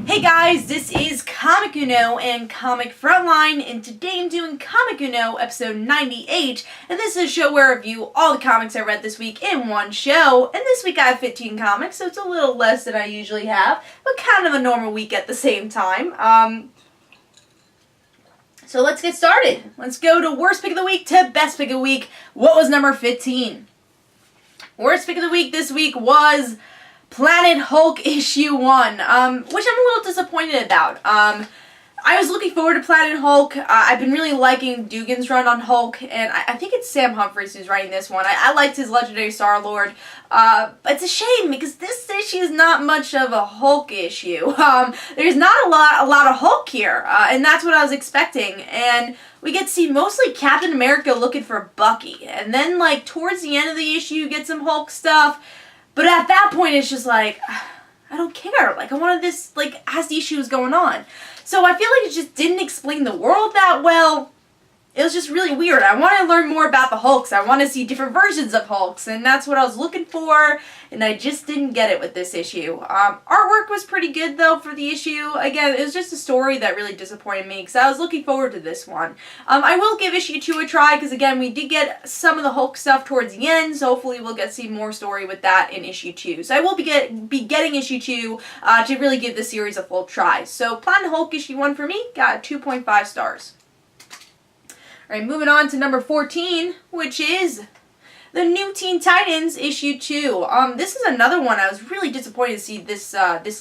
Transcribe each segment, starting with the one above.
Hey guys, this is Comic Uno and Comic Frontline, and today I'm doing Comic Uno episode 98, and this is a show where I review all the comics I read this week in one show, and this week I have 15 comics, so it's a little less than I usually have, but kind of a normal week at the same time. So let's get started. Let's go to worst pick of the week to best pick of the week. What was number 15? Worst pick of the week this week was Planet Hulk issue 1, which I'm a little disappointed about. I was looking forward to Planet Hulk. I've been really liking Dugan's run on Hulk, and I think it's Sam Humphries who's writing this one. I liked his Legendary Star-Lord. But it's a shame because this issue is not much of a Hulk issue. There's not a lot of Hulk here, and that's what I was expecting. And we get to see mostly Captain America looking for Bucky, and then like towards the end of the issue, you get some Hulk stuff. But at that point, it's just like, I don't care. Like, I wanted this, like, as the issue was going on. So I feel like it just didn't explain the world that well. It was just really weird. I want to learn more about the Hulks. I want to see different versions of Hulks, and that's what I was looking for, and I just didn't get it with this issue. Artwork was pretty good, though, for the issue. Again, it was just a story that really disappointed me, because I was looking forward to this one. I will give issue 2 a try, because again, we did get some of the Hulk stuff towards the end, so hopefully we'll get to see more story with that in issue 2. So I will be getting issue 2 to really give the series a full try. So Planet Hulk issue 1 for me got 2.5 stars. Alright, moving on to number 14, which is the New Teen Titans issue 2. This is another one I was really disappointed to see this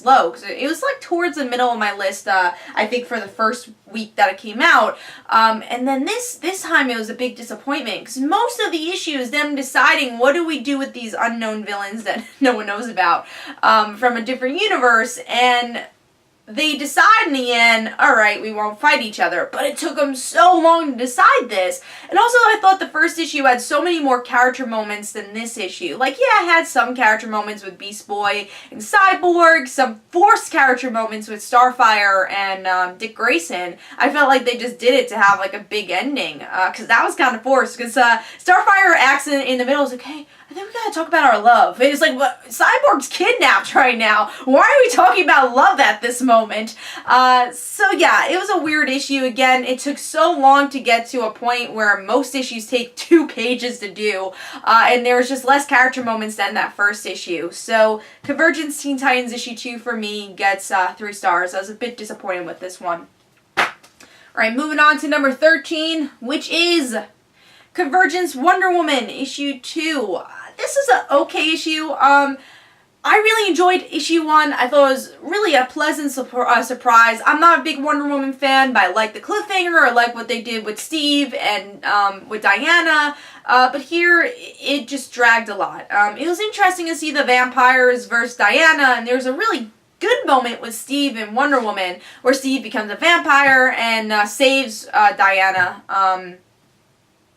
low, because it was like towards the middle of my list, I think for the first week that it came out. And then this time it was a big disappointment, because most of the issue is them deciding what do we do with these unknown villains that no one knows about from a different universe, and they decide in the end, alright, we won't fight each other. But it took them so long to decide this. And also, I thought the first issue had so many more character moments than this issue. Like, yeah, it had some character moments with Beast Boy and Cyborg, some forced character moments with Starfire and Dick Grayson. I felt like they just did it to have, like, a big ending. Because that was kind of forced. Because Starfire acts in the middle, is like, hey, I think we gotta talk about our love. It's like, what? Cyborg's kidnapped right now. Why are we talking about love at this moment? So yeah, it was a weird issue. Again, it took so long to get to a point where most issues take 2 pages to do, and there was just less character moments than that first issue. So Convergence Teen Titans issue 2 for me gets 3 stars. I was a bit disappointed with this one. Alright, moving on to number 13, which is Convergence Wonder Woman issue 2. This is an okay issue. I really enjoyed issue 1. I thought it was really a pleasant surprise. I'm not a big Wonder Woman fan, but I like the cliffhanger. I like what they did with Steve and with Diana. But here, it just dragged a lot. It was interesting to see the vampires versus Diana, and there's a really good moment with Steve and Wonder Woman where Steve becomes a vampire and saves Diana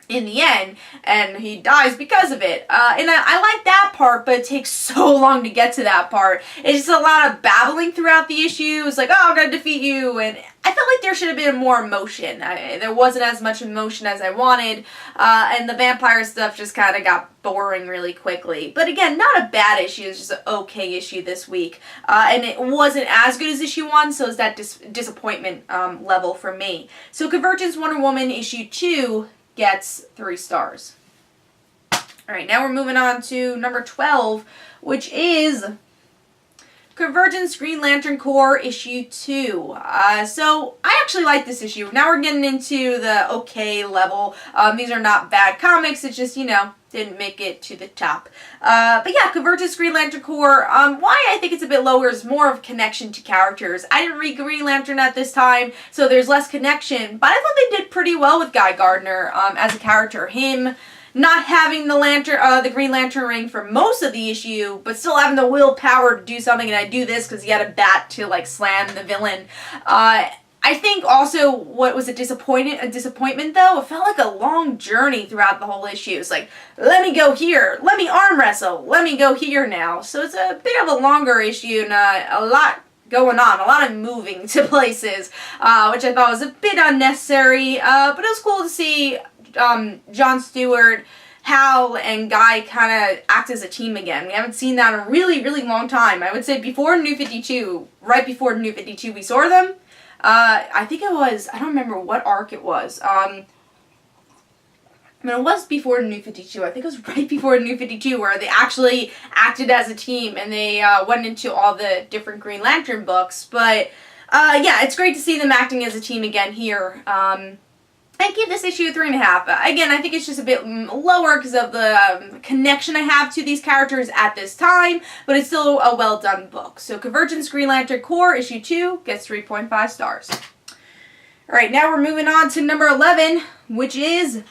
in the end, and he dies because of it. And I like that part, but it takes so long to get to that part. It's just a lot of babbling throughout the issue. It's like, oh, I'm gonna defeat you, and I felt like there should have been more emotion. There wasn't as much emotion as I wanted, and the vampire stuff just kind of got boring really quickly. But again, not a bad issue, it's just an okay issue this week. And it wasn't as good as issue 1, so it's that disappointment level for me. So Convergence Wonder Woman issue 2 gets 3 stars. Alright, now we're moving on to number 12, which is Convergence Green Lantern Corps issue 2. So I actually like this issue. Now we're getting into the okay level. These are not bad comics, it's just, you know, didn't make it to the top. But yeah, Convergence Green Lantern Corps, why I think it's a bit lower is more of connection to characters. I didn't read Green Lantern at this time, so there's less connection, but I thought they did pretty well with Guy Gardner as a character. Him not having the Green Lantern ring for most of the issue, but still having the willpower to do something, and I do this because he had a bat to, like, slam the villain. I think also what was a disappointment though, it felt like a long journey throughout the whole issue. It's like, let me go here, let me arm wrestle, let me go here now. So it's a bit of a longer issue and a lot going on, a lot of moving to places, which I thought was a bit unnecessary, but it was cool to see Jon Stewart Hal and Guy kind of act as a team again. We haven't seen that in a really, really long time. I would say before New 52, right before New 52, we saw them. I think it was, I don't remember what arc it was. I mean, it was before New 52. I think it was right before New 52 where they actually acted as a team and they went into all the different Green Lantern books. But, yeah, it's great to see them acting as a team again here. I give this issue a 3.5. Again, I think it's just a bit lower because of the connection I have to these characters at this time, but it's still a well-done book. So Convergence Green Lantern Corps, issue 2, gets 3.5 stars. Alright, now we're moving on to number 11, which is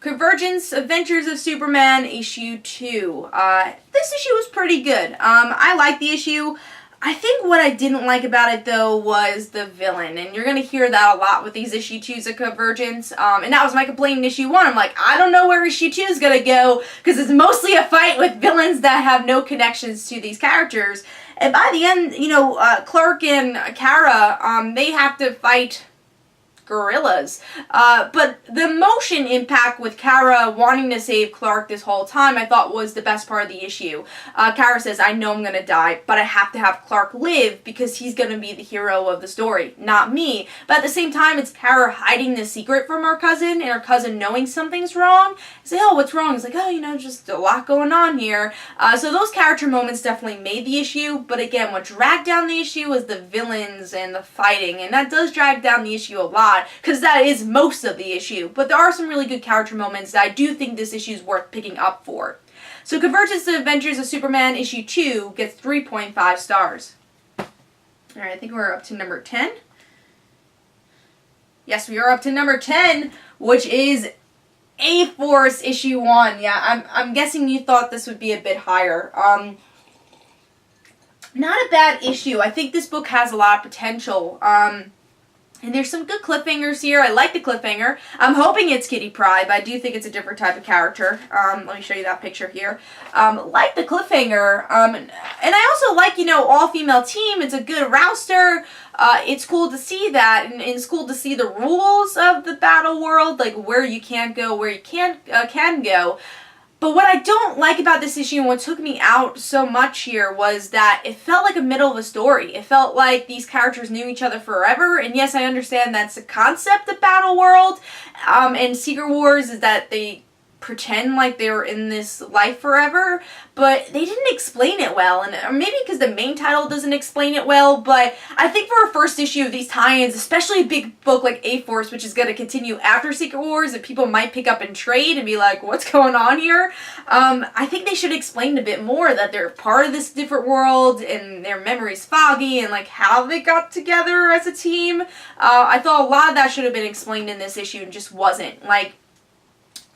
Convergence Adventures of Superman, issue 2. This issue was pretty good. I like the issue. I think what I didn't like about it, though, was the villain. And you're going to hear that a lot with these issue 2s of Convergence. And that was my complaint in issue 1. I'm like, I don't know where issue 2 is going to go, because it's mostly a fight with villains that have no connections to these characters. And by the end, you know, Clark and Kara, they have to fight gorillas. But the emotion impact with Kara wanting to save Clark this whole time, I thought was the best part of the issue. Kara says, I know I'm gonna die, but I have to have Clark live because he's gonna be the hero of the story, not me. But at the same time, it's Kara hiding the secret from her cousin, and her cousin knowing something's wrong. Say, oh, what's wrong? It's like, oh, you know, just a lot going on here. So those character moments definitely made the issue, but again, what dragged down the issue was the villains and the fighting, and that does drag down the issue a lot, because that is most of the issue. But there are some really good character moments that I do think this issue is worth picking up for. So Convergence of Adventures of Superman issue 2 gets 3.5 stars. Alright, I think we're up to number 10. Yes, we are up to number 10, which is A-Force issue 1. Yeah, I'm guessing you thought this would be a bit higher. Not a bad issue. I think this book has a lot of potential. And there's some good cliffhangers here. I like the cliffhanger. I'm hoping it's Kitty Pryde, but I do think it's a different type of character. Let me show you that picture here. Like the cliffhanger. And I also like, you know, all-female team. It's a good rouster. It's cool to see that. And it's cool to see the rules of the battle world, like where you can't go, where you can go. But what I don't like about this issue and what took me out so much here was that it felt like a middle of a story. It felt like these characters knew each other forever. And yes, I understand that's the concept of Battle World. And Secret Wars is that they pretend like they were in this life forever, but they didn't explain it well, and maybe because the main title doesn't explain it well, but I think for a first issue of these tie-ins, especially a big book like A-Force, which is going to continue after Secret Wars, and people might pick up and trade and be like, what's going on here? I think they should explain a bit more that they're part of this different world, and their memory's foggy, and like how they got together as a team. I thought a lot of that should have been explained in this issue and just wasn't. Like,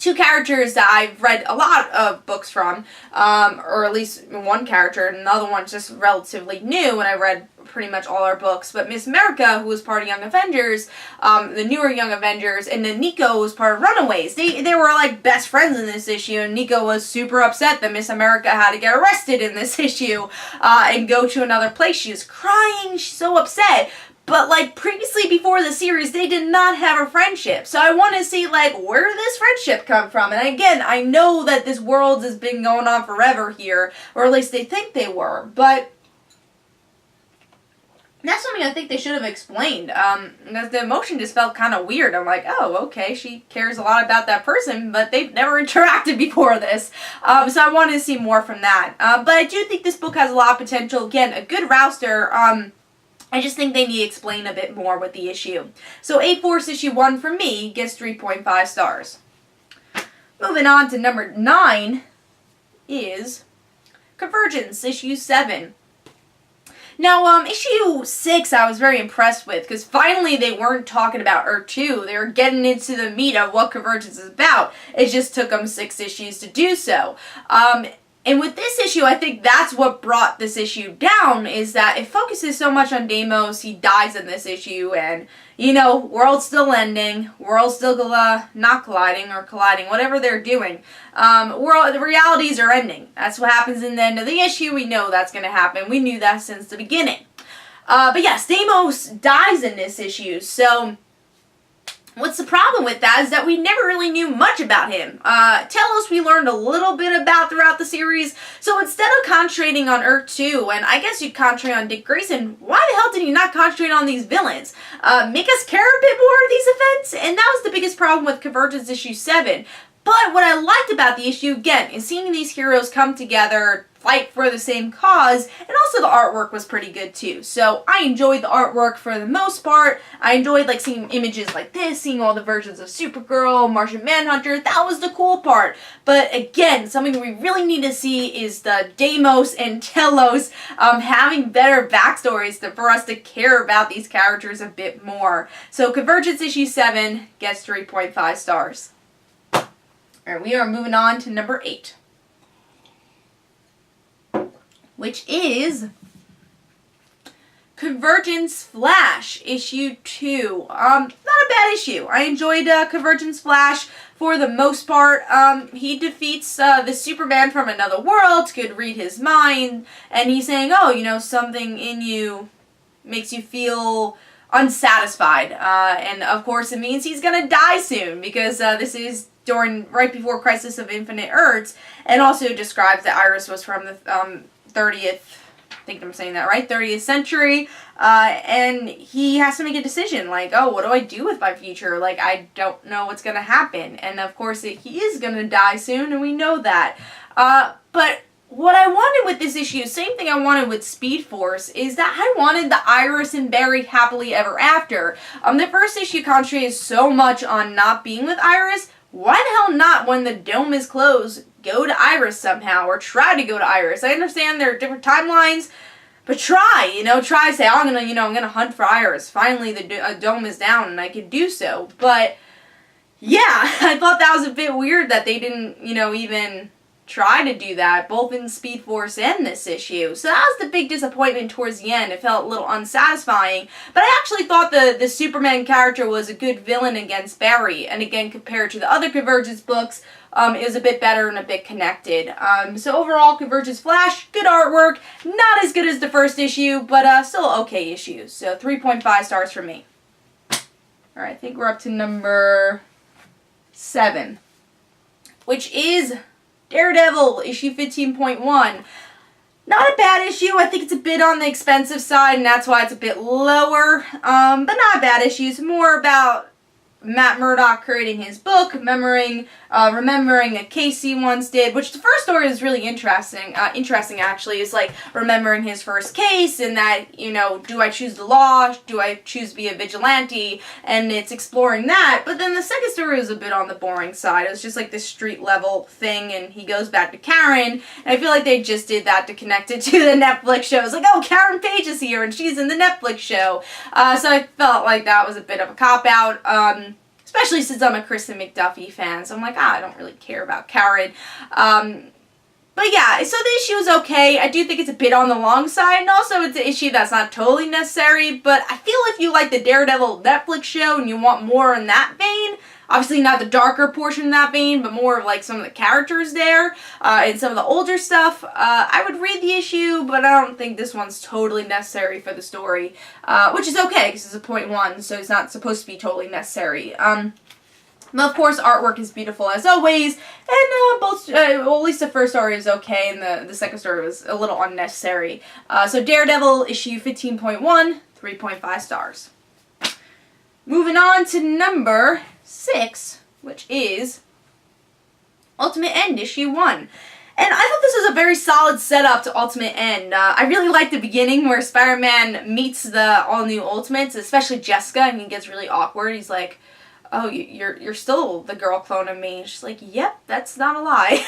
two characters that I've read a lot of books from, or at least one character, and another one's just relatively new, and I read pretty much all our books, but Miss America, who was part of Young Avengers, the newer Young Avengers, and then Nico was part of Runaways. They were like best friends in this issue, and Nico was super upset that Miss America had to get arrested in this issue, and go to another place. She was crying, she's so upset. But, like, previously before the series, they did not have a friendship. So I want to see, like, where did this friendship come from? And again, I know that this world has been going on forever here, or at least they think they were. But that's something I think they should have explained. Because the emotion just felt kind of weird. I'm like, oh, okay, she cares a lot about that person, but they've never interacted before this. So I wanted to see more from that. But I do think this book has a lot of potential. Again, a good rouster. I just think they need to explain a bit more with the issue. So A-Force issue 1 for me gets 3.5 stars. Moving on to number 9 is Convergence issue 7. Now, issue 6 I was very impressed with, because finally they weren't talking about Earth 2. They were getting into the meat of what Convergence is about. It just took them 6 issues to do so. And with this issue, I think that's what brought this issue down, is that it focuses so much on Deimos. He dies in this issue, and, you know, world's still ending, world's still not colliding or colliding, whatever they're doing. The realities are ending. That's what happens in the end of the issue. We know that's going to happen. We knew that since the beginning. But yes, Deimos dies in this issue, so What's the problem with that is that we never really knew much about him. Telos we learned a little bit about throughout the series, so instead of concentrating on Earth 2, and I guess you'd concentrate on Dick Grayson, why the hell did you not concentrate on these villains? Make us care a bit more of these events? And that was the biggest problem with Convergence issue 7. But what I liked about the issue, again, is seeing these heroes come together, fight for the same cause, and also the artwork was pretty good too. So I enjoyed the artwork for the most part. I enjoyed like seeing images like this, seeing all the versions of Supergirl, Martian Manhunter. That was the cool part. But again, something we really need to see is the Deimos and Telos having better backstories for us to care about these characters a bit more. So Convergence issue 7 gets 3.5 stars. Alright, we are moving on to number 8. Which is Convergence Flash, issue 2. Not a bad issue. I enjoyed Convergence Flash for the most part. He defeats the Superman from another world, could read his mind, and he's saying, oh, you know, something in you makes you feel unsatisfied. And of course it means he's gonna die soon, because this is right before Crisis of Infinite Earths, and also describes that Iris was from the 30th, I think I'm saying that right, 30th century, and he has to make a decision, like, oh, what do I do with my future? Like, I don't know what's going to happen, and of course he is going to die soon, and we know that. But what I wanted with this issue, same thing I wanted with Speed Force, is that I wanted the Iris and Barry happily ever after. The first issue concentrated so much on not being with Iris. Why the hell not, when the dome is closed, go to Iris somehow, or try to go to Iris? I understand there are different timelines, but try, try to say, oh, I'm gonna hunt for Iris. Finally, the dome is down, and I can do so. But yeah, I thought that was a bit weird that they didn't, even try to do that, both in Speed Force and this issue. So that was the big disappointment towards the end. It felt a little unsatisfying, but I actually thought the Superman character was a good villain against Barry, and again, compared to the other Convergence books, it was a bit better and a bit connected. So overall, Convergence Flash, good artwork, not as good as the first issue, but still okay issues. So 3.5 stars for me. Alright, I think we're up to number 7, which is Daredevil, issue 15.1. Not a bad issue. I think it's a bit on the expensive side, and that's why it's a bit lower. But not a bad issue. It's more about Matt Murdock creating his book, remembering a case he once did, which the first story is really interesting actually, is like remembering his first case, and that, do I choose the law, do I choose to be a vigilante, and it's exploring that. But then the second story was a bit on the boring side. It was just like this street level thing, and he goes back to Karen, and I feel like they just did that to connect it to the Netflix show. It's like, oh, Karen Page is here, and she's in the Netflix show. So I felt like that was a bit of a cop-out. Especially since I'm a Kristen McDuffie fan, so I'm like, I don't really care about Karen. But yeah, so the issue is okay. I do think it's a bit on the long side, and also it's an issue that's not totally necessary, but I feel if you like the Daredevil Netflix show and you want more in that vein, obviously not the darker portion of that vein, but more of like some of the characters there, and some of the older stuff, I would read the issue, but I don't think this one's totally necessary for the story, which is okay, because it's a .1, so it's not supposed to be totally necessary. But of course, artwork is beautiful as always, and well, at least the first story is okay, and the second story was a little unnecessary. So Daredevil, issue 15.1, 3.5 stars. Moving on to number 6, which is Ultimate End, issue 1. And I thought this was a very solid setup to Ultimate End. I really liked the beginning where Spider-Man meets the all-new Ultimates, especially Jessica, and he gets really awkward. He's like, oh, you're still the girl clone of me. And she's like, yep, that's not a lie.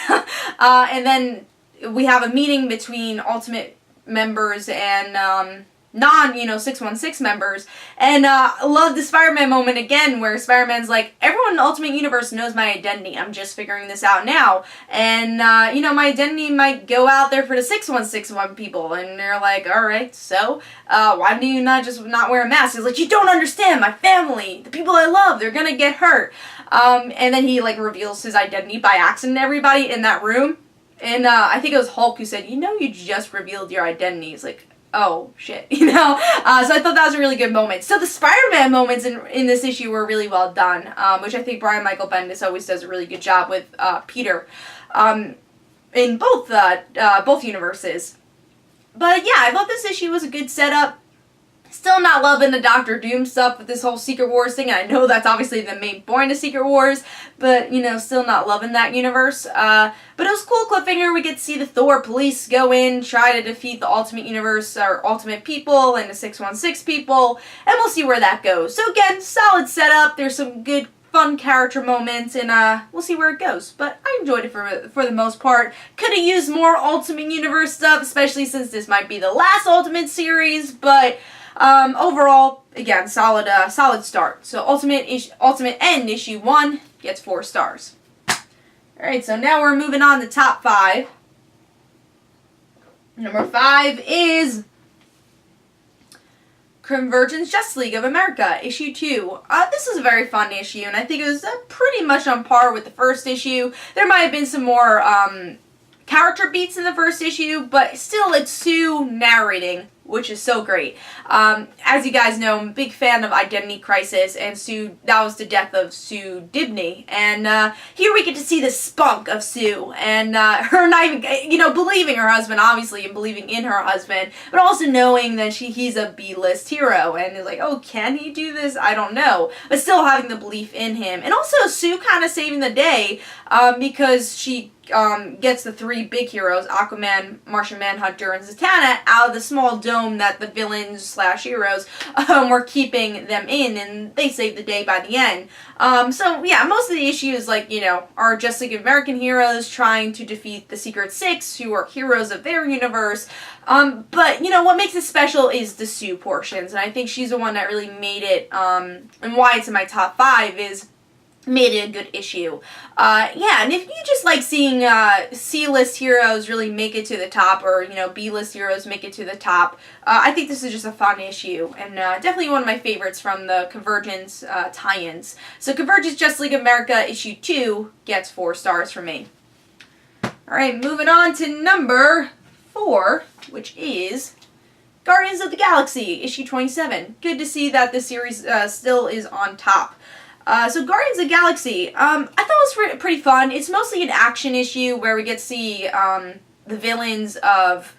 And then we have a meeting between Ultimate members and non-616 members, and I love the Spider-Man moment again, where Spider-Man's like, everyone in the Ultimate Universe knows my identity, I'm just figuring this out now, and my identity might go out there for the 6161 people, and they're like, alright, so, why do you not wear a mask? He's like, you don't understand, my family, the people I love, they're gonna get hurt, and then he, like, reveals his identity by accident to everybody in that room, and I think it was Hulk who said, you just revealed your identity. He's like, oh shit, you know? So I thought that was a really good moment. So the Spider-Man moments in this issue were really well done, which I think Brian Michael Bendis always does a really good job with Peter in both universes. But yeah, I thought this issue was a good setup. Still not loving the Doctor Doom stuff with this whole Secret Wars thing. I know that's obviously the main point of Secret Wars, but, you know, still not loving that universe. But it was a cool cliffhanger. We get to see the Thor police go in, try to defeat the Ultimate Universe, or Ultimate People, and the 616 people, and we'll see where that goes. So again, solid setup. There's some good, fun character moments, and we'll see where it goes. But I enjoyed it for the most part. Could have used more Ultimate Universe stuff, especially since this might be the last Ultimate series, but overall, again, solid start. So Ultimate End issue 1 gets 4 stars. Alright, so now we're moving on to top 5. Number 5 is Convergence Justice League of America, issue 2. This is a very fun issue, and I think it was pretty much on par with the first issue. There might have been some more character beats in the first issue, but still it's Sue narrating, which is so great. As you guys know, I'm a big fan of Identity Crisis, and Sue, that was the death of Sue Dibney, and here we get to see the spunk of Sue, and her not even, you know, believing her husband, obviously, and believing in her husband, but also knowing that he's a B-list hero, and is like, oh, can he do this? I don't know, but still having the belief in him, and also Sue kind of saving the day, because she gets the 3 big heroes, Aquaman, Martian Manhunter, and Zatanna, out of the small dome that the villains / heroes were keeping them in, and they save the day by the end. So yeah, most of the issues, like, you know, are Justice League of American heroes trying to defeat the Secret Six, who are heroes of their universe. But, you know, what makes it special is the Sue portions, and I think she's the one that really made it, and why it's in my top 5 is made it a good issue. Yeah, and if you just like seeing C-list heroes really make it to the top, or, you know, B-list heroes make it to the top, I think this is just a fun issue, and definitely one of my favorites from the Convergence tie-ins. So Convergence Justice League of America issue 2 gets 4 stars from me. Alright, moving on to number 4, which is Guardians of the Galaxy issue 27. Good to see that this series still is on top. So Guardians of the Galaxy, I thought it was pretty fun. It's mostly an action issue where we get to see the villains of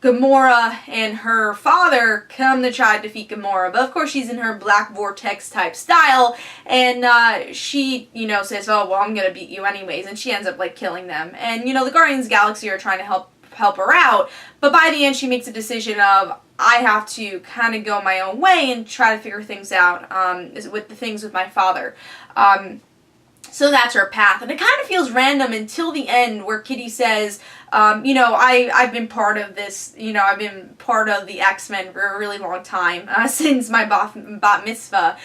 Gamora and her father come to try to defeat Gamora. But of course she's in her Black Vortex type style, and she, you know, says, oh, well, I'm gonna beat you anyways, and she ends up, like, killing them. And, you know, the Guardians of the Galaxy are trying to help her out, but by the end she makes a decision of, I have to kind of go my own way and try to figure things out with the things with my father. So that's her path. And it kind of feels random until the end where Kitty says, you know, I've been part of this, you know, I've been part of the X-Men for a really long time, since my bat mitzvah.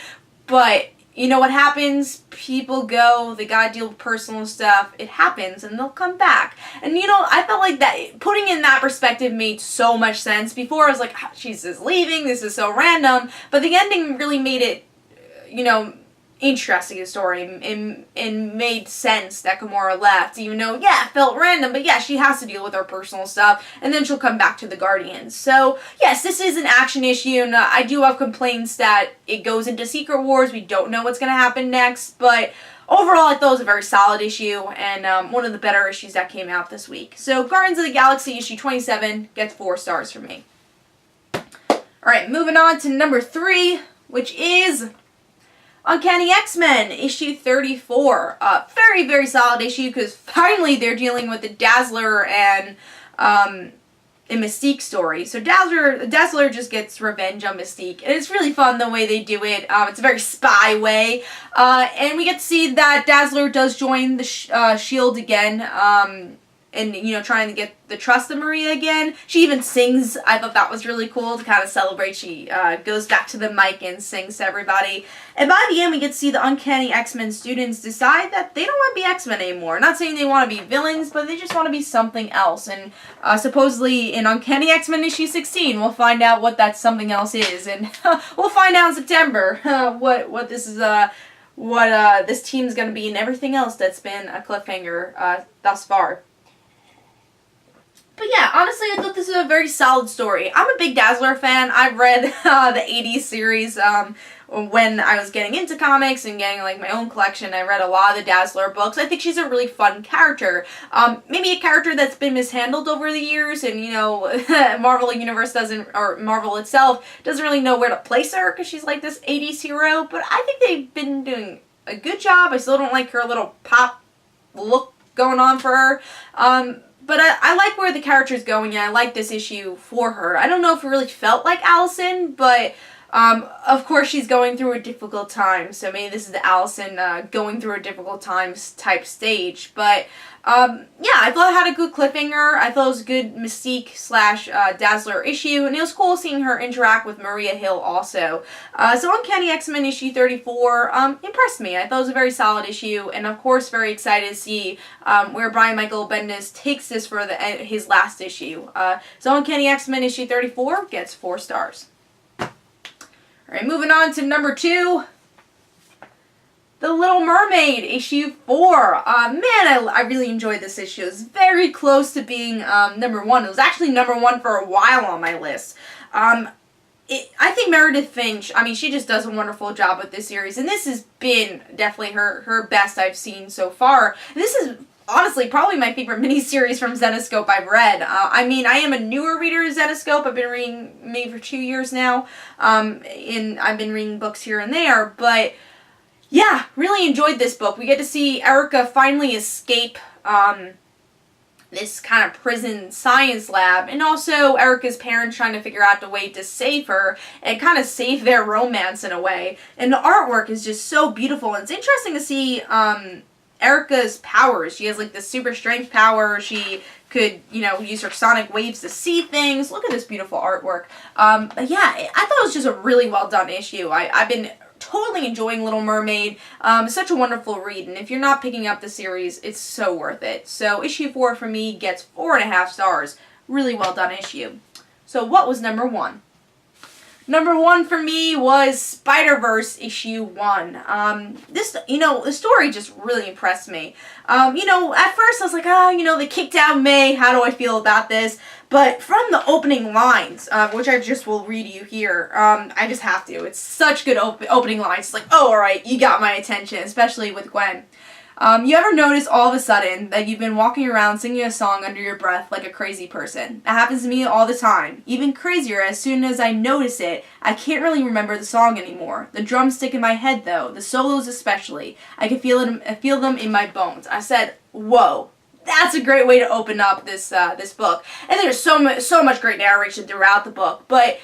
But you know what happens? People go, they gotta deal with personal stuff, it happens, and they'll come back. And, you know, I felt like that, putting in that perspective made so much sense. Before I was like, she's just leaving, this is so random, but the ending really made it, you know, interesting, a story, and made sense that Gamora left, even though, yeah, it felt random, but yeah, she has to deal with her personal stuff, and then she'll come back to the Guardians. So, yes, this is an action issue, and I do have complaints that it goes into Secret Wars, we don't know what's going to happen next, but overall, I thought it was a very solid issue, and one of the better issues that came out this week. So, Guardians of the Galaxy issue 27 gets 4 stars from me. Alright, moving on to number 3, which is Uncanny X-Men, issue 34. Very, very solid issue, because finally they're dealing with the Dazzler and Mystique story. So Dazzler just gets revenge on Mystique, and it's really fun the way they do it. It's a very spy way, and we get to see that Dazzler does join the S.H.I.E.L.D. again, and, you know, trying to get the trust of Maria again. She even sings. I thought that was really cool to kind of celebrate. She goes back to the mic and sings to everybody. And by the end, we get to see the Uncanny X-Men students decide that they don't want to be X-Men anymore. Not saying they want to be villains, but they just want to be something else. And supposedly in Uncanny X-Men issue 16, we'll find out what that something else is. And we'll find out in September what this is, what this team's going to be, and everything else that's been a cliffhanger thus far. But yeah, honestly, I thought this was a very solid story. I'm a big Dazzler fan. I've read the 80s series when I was getting into comics and getting like my own collection. I read a lot of the Dazzler books. I think she's a really fun character. Maybe a character that's been mishandled over the years, and you know, Marvel Universe doesn't, or Marvel itself doesn't really know where to place her because she's like this 80s hero. But I think they've been doing a good job. I still don't like her little pop look going on for her. But I like where the character's going, and I like this issue for her. I don't know if it really felt like Allison, but of course she's going through a difficult time, so maybe this is the Allison going through a difficult times type stage. But yeah, I thought it had a good cliffhanger. I thought it was a good Mystique slash Dazzler issue, and it was cool seeing her interact with Maria Hill also. So Uncanny X-Men issue 34 impressed me. I thought it was a very solid issue, and of course very excited to see where Brian Michael Bendis takes this for his last issue. So Uncanny X-Men issue 34 gets 4 stars. Alright, moving on to number 2. The Little Mermaid, issue 4. Man, I really enjoyed this issue. It was very close to being number 1. It was actually number 1 for a while on my list. I think Meredith Finch, I mean, she just does a wonderful job with this series. And this has been definitely her best I've seen so far. This is honestly probably my favorite miniseries from Zenescope I've read. I mean, I am a newer reader of Zenescope. I've been reading maybe for 2 years now. And I've been reading books here and there. But yeah, really enjoyed this book. We get to see Erica finally escape this kind of prison science lab, and also Erica's parents trying to figure out the way to save her and kind of save their romance in a way. And the artwork is just so beautiful, and it's interesting to see Erica's powers. She has like this super strength power. She could, you know, use her sonic waves to see things. Look at this beautiful artwork. But yeah, I thought it was just a really well done issue. I've been totally enjoying Little Mermaid. Such a wonderful read, and if you're not picking up the series, it's so worth it. So issue 4 for me gets 4.5 stars. Really well done issue. So what was number 1? Number 1 for me was Spider-Verse issue 1. This, you know, the story just really impressed me. You know, at first I was like, you know, they kicked out May. How do I feel about this? But from the opening lines, which I just will read you here, I just have to. It's such good opening lines. It's like, oh, alright, you got my attention, especially with Gwen. You ever notice all of a sudden that you've been walking around singing a song under your breath like a crazy person? That happens to me all the time. Even crazier, as soon as I notice it, I can't really remember the song anymore. The drums stick in my head though, the solos especially. I can feel them in my bones. I said, whoa. That's a great way to open up this this book. And there's so much great narration throughout the book, but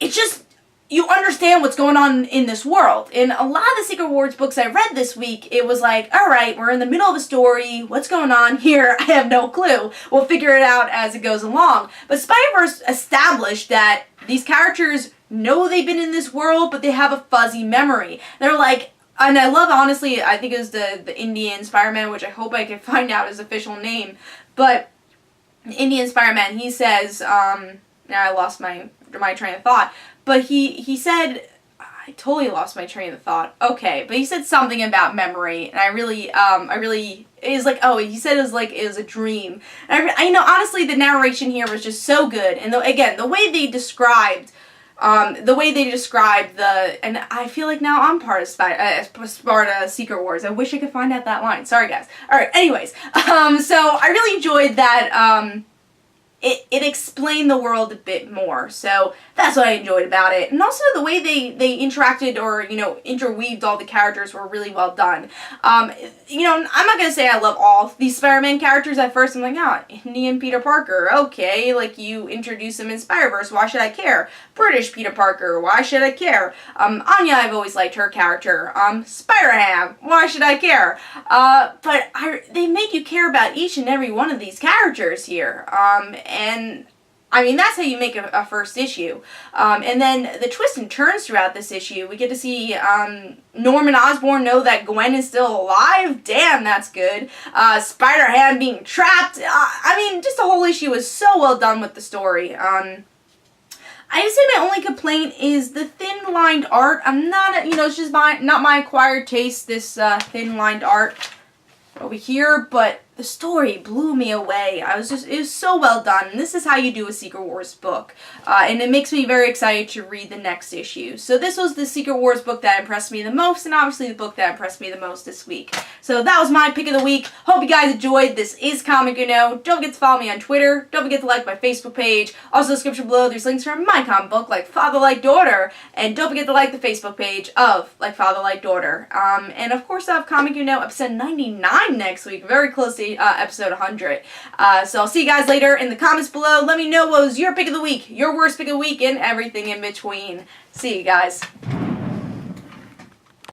it's just, you understand what's going on in this world. In a lot of the Secret Wars books I read this week, it was like, alright, we're in the middle of a story, what's going on here? I have no clue. We'll figure it out as it goes along. But Spider-Verse established that these characters know they've been in this world, but they have a fuzzy memory. They're like, and I love, honestly, I think it was the Indian Spider-Man, which I hope I can find out his official name, but the Indian Spider-Man, he says, now I lost my train of thought, but he said, I totally lost my train of thought. Okay, but he said something about memory, and I really, it was like, oh, he said it was a dream. And I you know, honestly, the narration here was just so good, and again, the way they described, and I feel like now I'm part of Sparta Secret Wars. I wish I could find out that line. Sorry, guys. Alright, anyways, so I really enjoyed that, it explained the world a bit more, so that's what I enjoyed about it. And also the way they interacted, or, you know, interweaved all the characters were really well done. You know, I'm not gonna say I love all these Spider-Man characters. At first I'm like, oh, Indian Peter Parker, okay, like you introduce him in Spider-Verse, why should I care? British Peter Parker, why should I care? Anya, I've always liked her character. Spider-Ham, why should I care? But they make you care about each and every one of these characters here. And I mean, that's how you make a first issue. And then the twists and turns throughout this issue. We get to see Norman Osborn know that Gwen is still alive. Damn, that's good. Spider-Ham being trapped. I mean, just the whole issue was so well done with the story. I would say my only complaint is the thin-lined art. I'm not, you know, it's just not my acquired taste, this thin-lined art over here, but the story blew me away. It was so well done. And this is how you do a Secret Wars book. And it makes me very excited to read the next issue. So this was the Secret Wars book that impressed me the most, and obviously the book that impressed me the most this week. So that was my pick of the week. Hope you guys enjoyed. This is Comic Uno. Don't forget to follow me on Twitter. Don't forget to like my Facebook page. Also, in the description below, there's links for my comic book, Like Father, Like Daughter. And don't forget to like the Facebook page of Like Father, Like Daughter. And of course, I have Comic Uno episode 99 next week. Very close to episode 100. So I'll see you guys later in the comments below. Let me know what was your pick of the week, your worst pick of the week, and everything in between. See you guys.